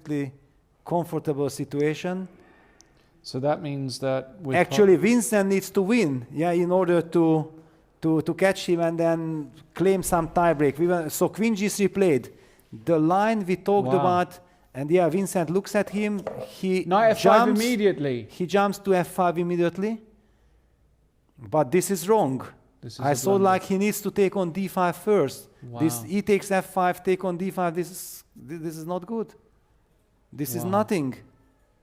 completely comfortable situation. So that means that actually Vincent needs to win, yeah, in order to catch him and then claim some tiebreak. So Queen G3 played. The line we talked about, and yeah, Vincent looks at him. He Knight F5 immediately. He jumps to F5 immediately. But this is wrong. I saw like he needs to take on D5 first. Wow. This E takes F5, take on D5. This is not good. This is nothing.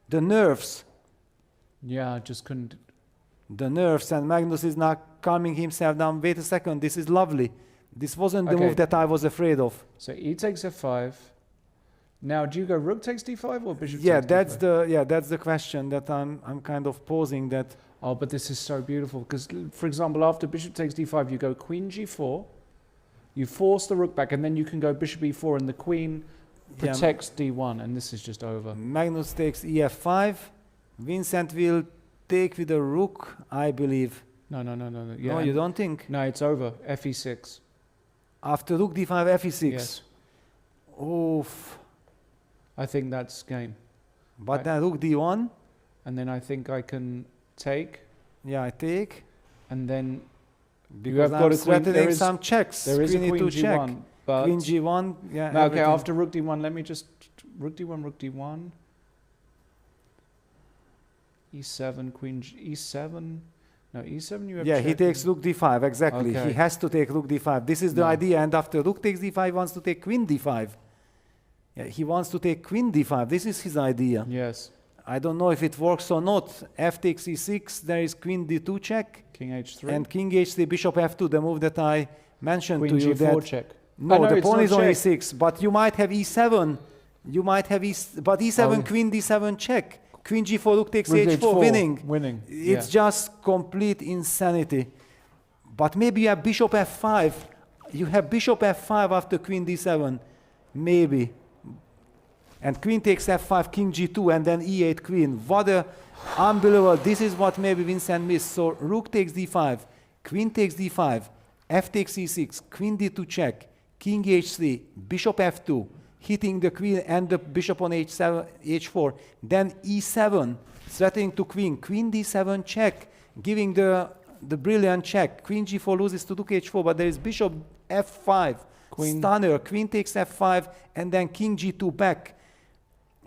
The nerves. Yeah, I just couldn't. The nerves, and Magnus is now calming himself down. Wait a second, this is lovely. This wasn't the move that I was afraid of. So E takes F5. Now, do you go Rook takes D5 or Bishop yeah, takes D5? That's the question that I'm kind of posing. That. Oh, but this is so beautiful because, for example, after Bishop takes D5, you go Queen G4. You force the Rook back, and then you can go Bishop E4, and the Queen protects D1, and this is just over. Magnus takes EF5. Vincent will take with the Rook, I believe. No. Yeah, no, you don't think? No, it's over. FE6. After Rook D5, FE6. Yes. Oof. I think that's game. But then Rook D1. And then I think I can take. Yeah, I take. And then because you have got to threatening some checks. There is Queen a Queen E2 G1. check. But Queen G1. Yeah. No, okay, after Rook D1, let me just Rook D1, Rook D1. E7, Queen G, E7. No, E7 you have. Yeah, he takes Rook D5, exactly. Okay. He has to take Rook D5. This is the idea. And after Rook takes D5, he wants to take Queen D5. Yeah, he wants to take Queen D5. This is his idea. Yes. I don't know if it works or not. F takes E6. There is Queen D2 check. King H3. And King H3, Bishop F2, the move that I mentioned Queen to you. G4 that check. No, the pawn is on E6. But you might have E7. You might have but E7, Queen D7 check. Queen G4, Rook takes H4, winning. It's just complete insanity. But maybe you have Bishop F5. You have Bishop F5 after Queen D7. Maybe. And Queen takes F5, King G2, and then E8 Queen. What a unbelievable. This is what maybe Vincent missed. So Rook takes D5, Queen takes D5, F takes E6, Queen D2 check, King H3, Bishop F2, hitting the Queen and the Bishop on H7, H4. Then E7, threatening to Queen, Queen D7 check, giving the brilliant check. Queen G4 loses to Rook H4, but there is Bishop F5, Queen. Stunner, Queen takes F5, and then King G2 back.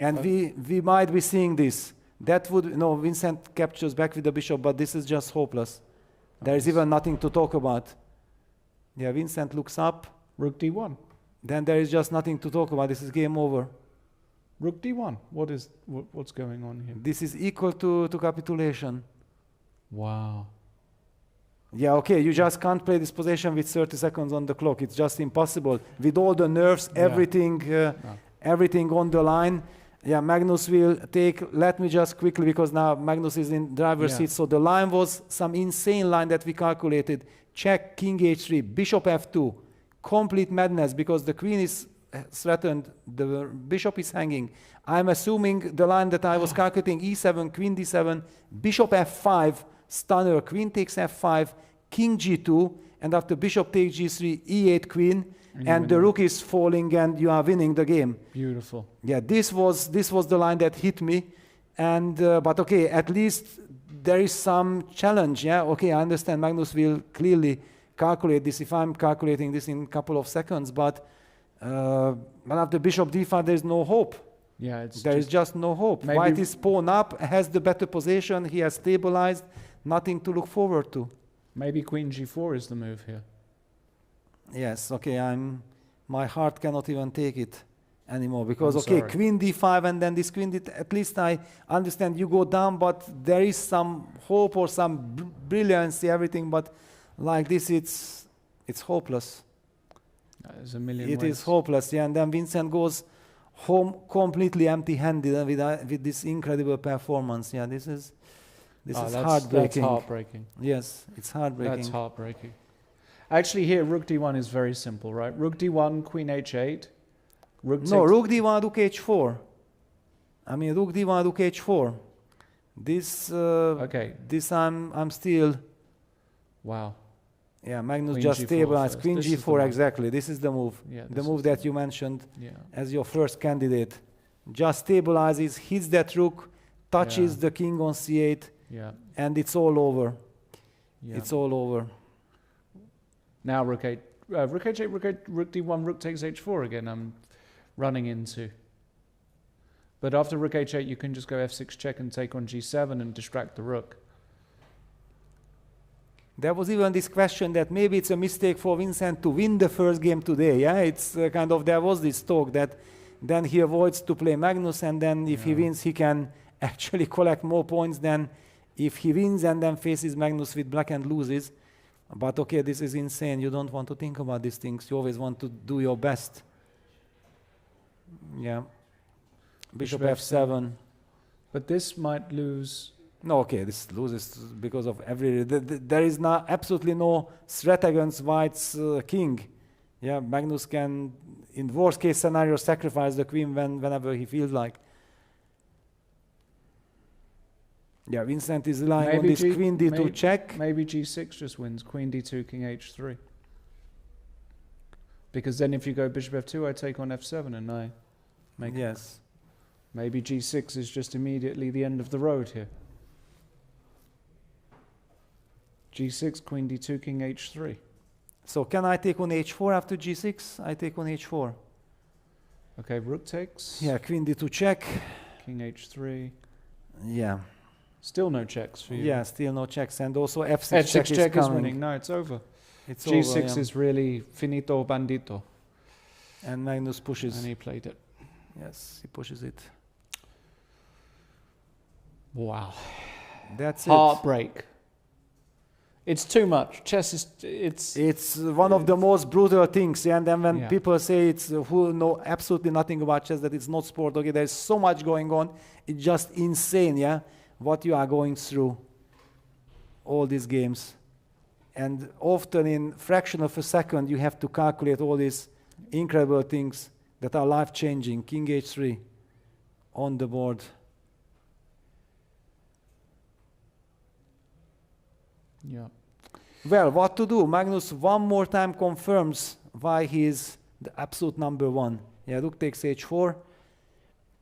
And we might be seeing this. That would, no, Vincent captures back with the Bishop, but this is just hopeless. There is even nothing to talk about. Yeah, Vincent looks up. Rook D1. Then there is just nothing to talk about. This is game over. Rook D1. What's going on here? This is equal to capitulation. Wow. Yeah, okay, you just can't play this position with 30 seconds on the clock. It's just impossible. With all the nerves, everything on the line. Yeah, Magnus will take, let me just quickly, because now Magnus is in driver's seat. So the line was some insane line that we calculated. Check, King H3, Bishop F2. Complete madness because the Queen is threatened, the Bishop is hanging. I'm assuming the line that I was calculating, E7, Queen D7, Bishop F5, stunner, Queen takes F5, King G2, and after Bishop takes G3, E8 Queen, and the Rook is falling and you are winning the game. Beautiful. Yeah, this was the line that hit me. And but okay, at least there is some challenge. Yeah, okay, I understand Magnus will clearly calculate this if I'm calculating this in a couple of seconds, but after Bishop D5 there is no hope. Yeah, there is just no hope. White is pawn up, has the better position, he has stabilized, nothing to look forward to. Maybe Queen G4 is the move here. Yes, okay, my heart cannot even take it anymore because okay, Queen D5 and then this Queen D, at least I understand you go down, but there is some hope or some brilliancy, everything, but like this it's hopeless. There's a million It ways. is hopeless, yeah, and then Vincent goes home completely empty-handed with this incredible performance. Yeah, this is heartbreaking. That's heartbreaking. Yes, it's heartbreaking. That's heartbreaking. Actually, here Rook D1 is very simple, right? Rook D1, Queen H8. Rook D1, Rook H4. I mean, Rook D1, Rook H4. This. Okay. This I'm still. Wow. Yeah, Magnus Queen just G4 stabilized. first. Queen This G4, exactly. This is the move. Yeah, the move that you mentioned as your first candidate. just stabilizes, hits that rook, touches the king on c8, and it's all over. It's all over. Now rook h8, rook d1, rook takes h4 again. I'm running into. But after rook h8, you can just go f6 check and take on g7 and distract the rook. There was even this question that maybe it's a mistake for Vincent to win the first game today. Yeah, it's kind of, there was this talk that then he avoids to play Magnus, and then if he wins, he can actually collect more points than if he wins and then faces Magnus with black and loses. But okay, this is insane. You don't want to think about these things. You always want to do your best. Yeah. Bishop f7. But this might lose. No, okay, this loses because of every... there is absolutely no threat against White's king. Yeah, Magnus can, in worst case scenario, sacrifice the queen whenever he feels like. Yeah, Vincent is relying on this queen d2 check. Maybe g6 just wins. Queen d2, king h3. Because then if you go bishop f2, I take on f7 and I make... Yes. Maybe g6 is just immediately the end of the road here. g6, queen d2, king h3. So can I take on h4 after g6? I take on h4. Okay, rook takes. Yeah, queen d2 check. King h3. Yeah. Still no checks for you. Yeah, still no checks. And also f6 f6 check is is winning. No, it's over. It's g6 over, yeah. is really finito bandito. And Magnus pushes. And he played it. Yes, he pushes it. Wow. That's Heartbreak. It's too much. Chess is... It's one of the most brutal things. Yeah? And then when people say it's who know absolutely nothing about chess, that it's not sport, okay, there's so much going on. It's just insane, yeah, what you are going through. All these games. And often in fraction of a second, you have to calculate all these incredible things that are life-changing. King h3 on the board. Yeah. Well, what to do? Magnus one more time confirms why he is the absolute number one. Yeah, rook takes h4,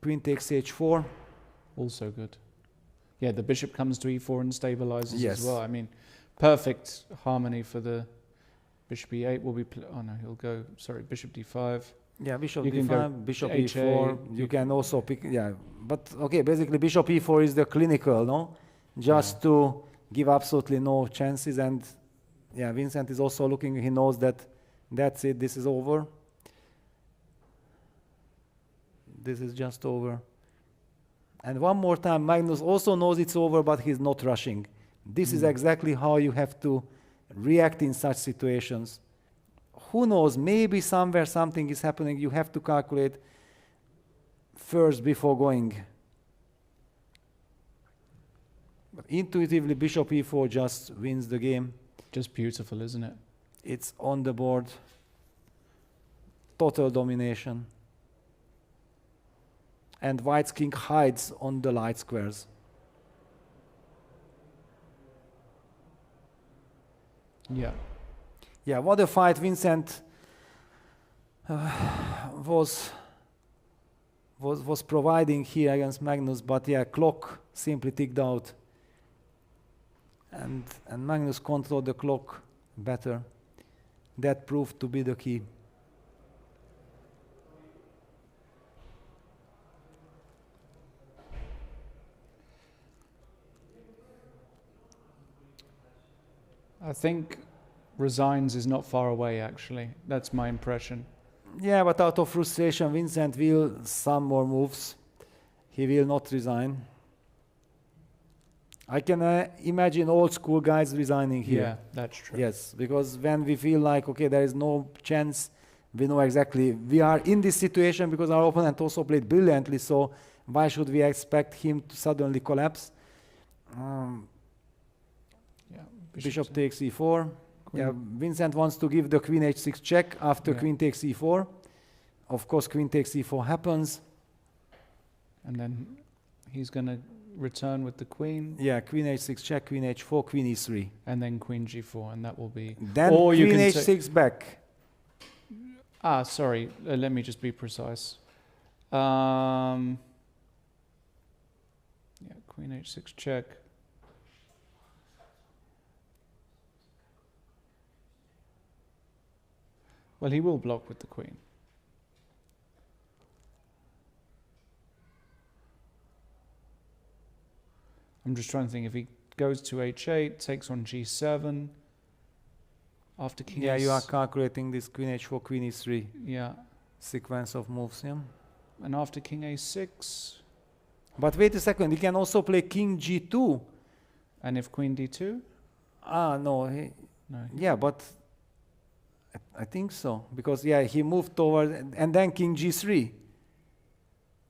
queen takes h4. Also good. Yeah, the bishop comes to e4 and stabilizes as well. I mean, perfect harmony for the bishop e8 will be... oh no, he'll go... sorry, bishop d5. Yeah, bishop d5, bishop e4. You can also pick... yeah, but okay, basically bishop e4 is the clinical, no? Just to give absolutely no chances. And yeah, Vincent is also looking, he knows that that's it, this is over. This is just over. And one more time, Magnus also knows it's over, but he's not rushing. This is exactly how you have to react in such situations. Who knows, maybe somewhere something is happening, you have to calculate first before going. But intuitively, bishop e4 just wins the game. Just beautiful, isn't it? It's on the board. Total domination. And White's king hides on the light squares. Yeah. Yeah, what a fight Vincent was providing here against Magnus, but yeah, clock simply ticked out. And Magnus controlled the clock better. That proved to be the key. I think resigns is not far away, actually. That's my impression. Yeah, but out of frustration, Vincent will some more moves. He will not resign. I can imagine old school guys resigning here. Yeah, that's true. Yes, because when we feel like, okay, there is no chance, we know exactly, we are in this situation because our opponent also played brilliantly, so why should we expect him to suddenly collapse? Bishop takes e4. Yeah, Vincent wants to give the queen h6 check after queen takes e4. Of course, queen takes e4 happens. And then he's going to return with the queen. Yeah, queen h6 check, queen h4, queen e3. And then queen g4, and that will be... Then or queen h6 back. Sorry, let me just be precise. Yeah, queen h6 check. Well, he will block with the queen. I'm just trying to think, if he goes to h8, takes on g7, after king Yeah, you are calculating this queen h4, queen e3 yeah, sequence of moves, yeah? and after king a6. But wait a second, he can also play king g2. And if queen d2? No. No. Yeah, but I think so. Because, yeah, he moved toward, and then king g3.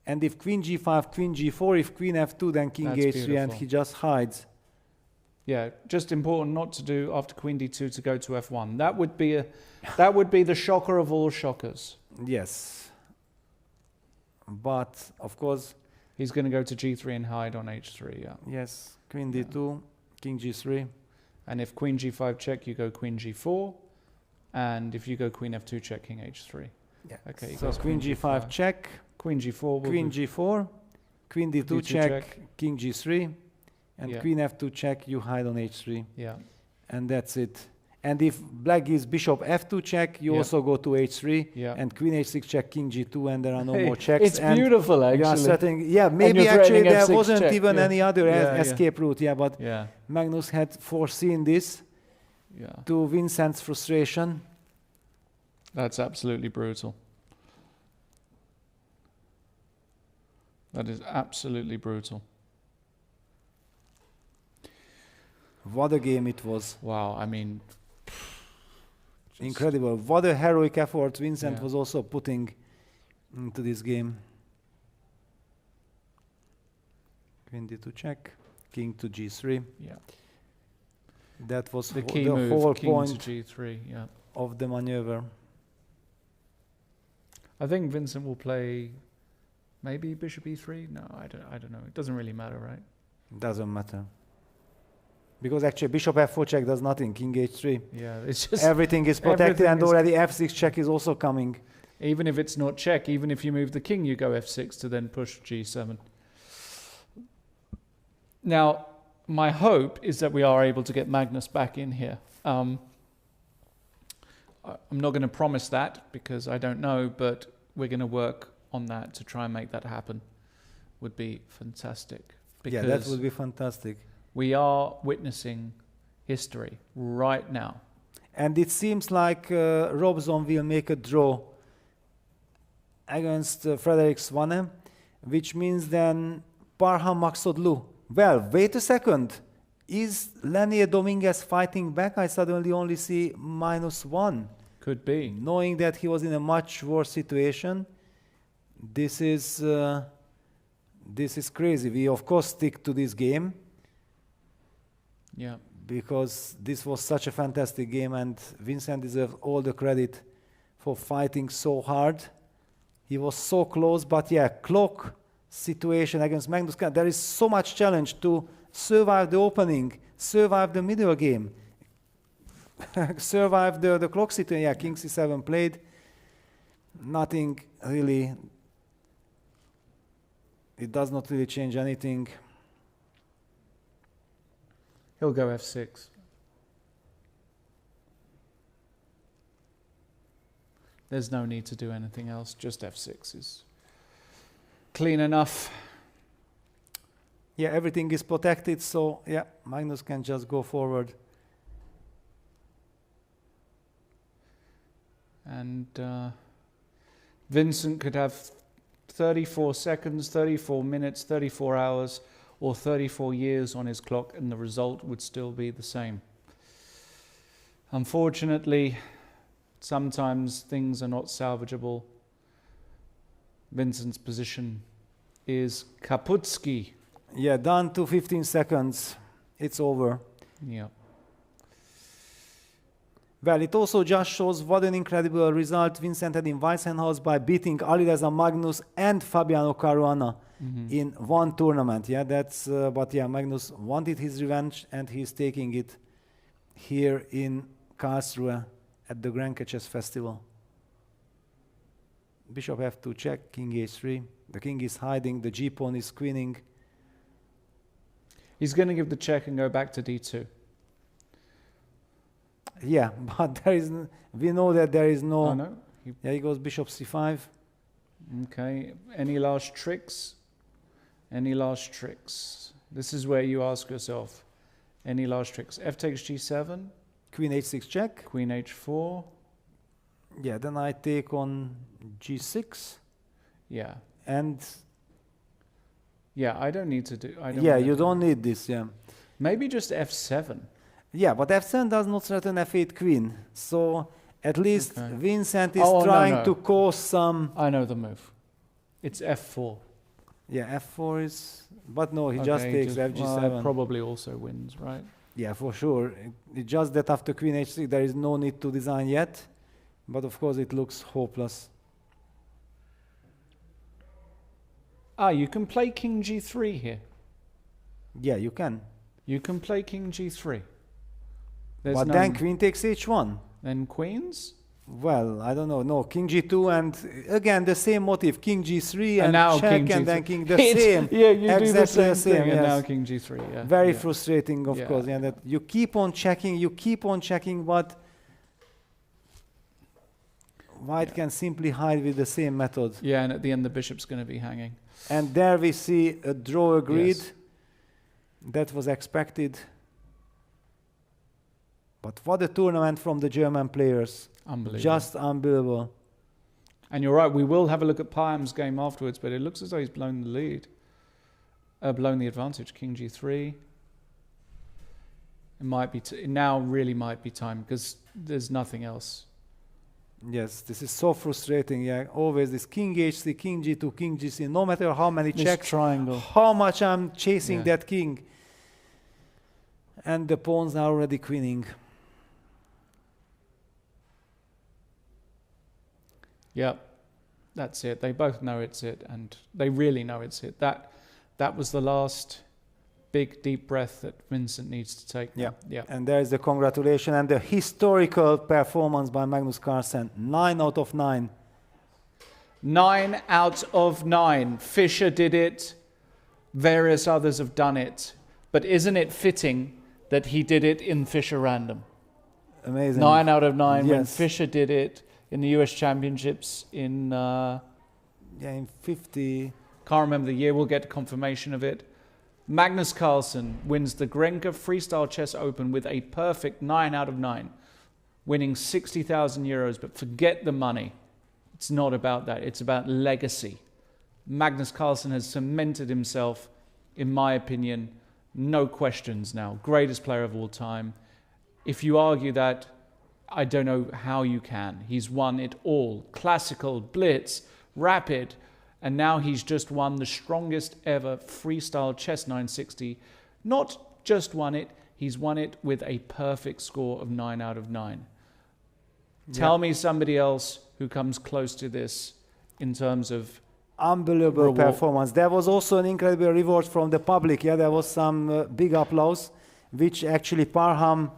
And if queen g5, queen g4, if queen f2, then king That's h3, beautiful. and he just hides. Yeah, just important not to do after queen d2 to go to f1. That would be the shocker of all shockers. Yes. But, of course... He's going to go to g3 and hide on h3, yeah. Yes, queen d2, king g3. And if queen g5 check, you go queen g4. And if you go queen f2 check, king h3. Yeah. Okay, So queen g5 check, queen g4, queen g4, queen d2 check, king g3, and queen f2 check, you hide on h3. Yeah. And that's it. And if black gives bishop f2 check, you also go to h3, and queen h6 check, king g2, and there are no more checks. It's beautiful, actually. You are setting, maybe actually there wasn't even any other escape route, but Magnus had foreseen this to Vincent's frustration. That's absolutely brutal. That is absolutely brutal. What a game it was. Wow, I mean... incredible. What a heroic effort Vincent was also putting into this game. Queen d2 check, king to g3. Yeah. That was the key the move, whole king point to g3, of the maneuver. I think Vincent will play maybe bishop e3. No, I don't know. It doesn't really matter, right? Doesn't matter. Because actually bishop f4 check does nothing, king h3. Yeah, it's just... everything is protected, and already f6 check is also coming. Even if it's not check, even if you move the king, you go f6 to then push g7. Now, my hope is that we are able to get Magnus back in here. I'm not going to promise that because I don't know, but we're going to work on that to try and make that happen. Would be fantastic. Yeah, that would be fantastic. We are witnessing history right now. And it seems like Robson will make a draw against Frederick Swanne, which means then Parham Maksodlu. Well, wait a second. Is Lenier Dominguez fighting back? I suddenly only see -1. Could be. Knowing that he was in a much worse situation, this is crazy. We, of course, stick to this game. Yeah. Because this was such a fantastic game, and Vincent deserves all the credit for fighting so hard. He was so close, but clock situation against Magnus. There is so much challenge to survive the opening, survive the middle game, survive the clock situation. King c7 played. Nothing really. It does not really change anything. He'll go f6. There's no need to do anything else. Just f6 is clean enough. Yeah, everything is protected, so Magnus can just go forward. And Vincent could have 34 seconds, 34 minutes, 34 hours, or 34 years on his clock, and the result would still be the same. Unfortunately, sometimes things are not salvageable. Vincent's position is kaputski. Yeah, down to 15 seconds. It's over. Yeah. Well, it also just shows what an incredible result Vincent had in Weissenhaus by beating Alireza Magnus and Fabiano Caruana in one tournament. Yeah, that's. But Magnus wanted his revenge, and he's taking it here in Karlsruhe at the Grenke Chess Festival. Bishop f2 check, king h3. The king is hiding, the g-pawn is queening. He's going to give the check and go back to d2. Yeah, but there is we know that there is no... Oh, no? Yeah, he goes bishop c5. Okay, any last tricks? Any last tricks? This is where you ask yourself, any last tricks? F takes g7. Queen h6 check. Queen h4. Yeah, then I take on g6. Yeah. And... Yeah, I don't need to do... you don't need this, yeah. Maybe just f7. Yeah, but f7 does not threaten f8 queen. So at least Vincent is Oh, trying to cause some... I know the move. It's f4. Yeah, f4 is... But no, he just takes fg7. Well, probably also wins, right? Yeah, for sure. It's just that after queen h6 there is no need to design yet. But of course it looks hopeless. Ah, you can play king g3 here. Yeah, you can. You can play king g3. But then queen takes h1. Then queens? Well, I don't know. No, king g2 and again the same motive. King g3 and now check king and G3. then king the same. Yeah, you exactly do the same same thing, yes. and now king g3. Yeah. Very frustrating, of course. Yeah, that you keep on checking, but white can simply hide with the same method. Yeah, and at the end the bishop's going to be hanging. And there we see a draw agreed. Yes. That was expected. But what a tournament from the German players. Unbelievable. Just unbelievable. And you're right, we will have a look at Payam's game afterwards, but it looks as though he's blown the lead. Blown the advantage. King g3. It might be now really might be time because there's nothing else. Yes, this is so frustrating. Yeah, always this king h3, king g2, king g3. No matter how many checks, triangle. how much I'm chasing that king, and the pawns are already queening. Yep, that's it. They both know it's it, and they really know it's it. That was the last big deep breath that Vincent needs to take. Yeah, yeah. And there is the congratulation and the historical performance by Magnus Carlsen. 9 out of 9. 9 out of 9. Fischer did it. Various others have done it. But isn't it fitting that he did it in Fischer Random? Amazing. 9 out of 9 yes. when Fischer did it in the U.S. Championships in... in 50... Can't remember the year. We'll get confirmation of it. Magnus Carlsen wins the Grenke Freestyle Chess Open with a perfect 9 out of 9, winning 60,000 euros. But forget the money. It's not about that. It's about legacy. Magnus Carlsen has cemented himself, in my opinion, no questions now. Greatest player of all time. If you argue that, I don't know how you can. He's won it all. Classical, blitz, rapid. And now he's just won the strongest ever Freestyle Chess 960. Not just won it, he's won it with a perfect score of 9 out of 9. Tell me somebody else who comes close to this in terms of unbelievable performance. There was also an incredible reward from the public. Yeah, there was some big applause, which actually Parham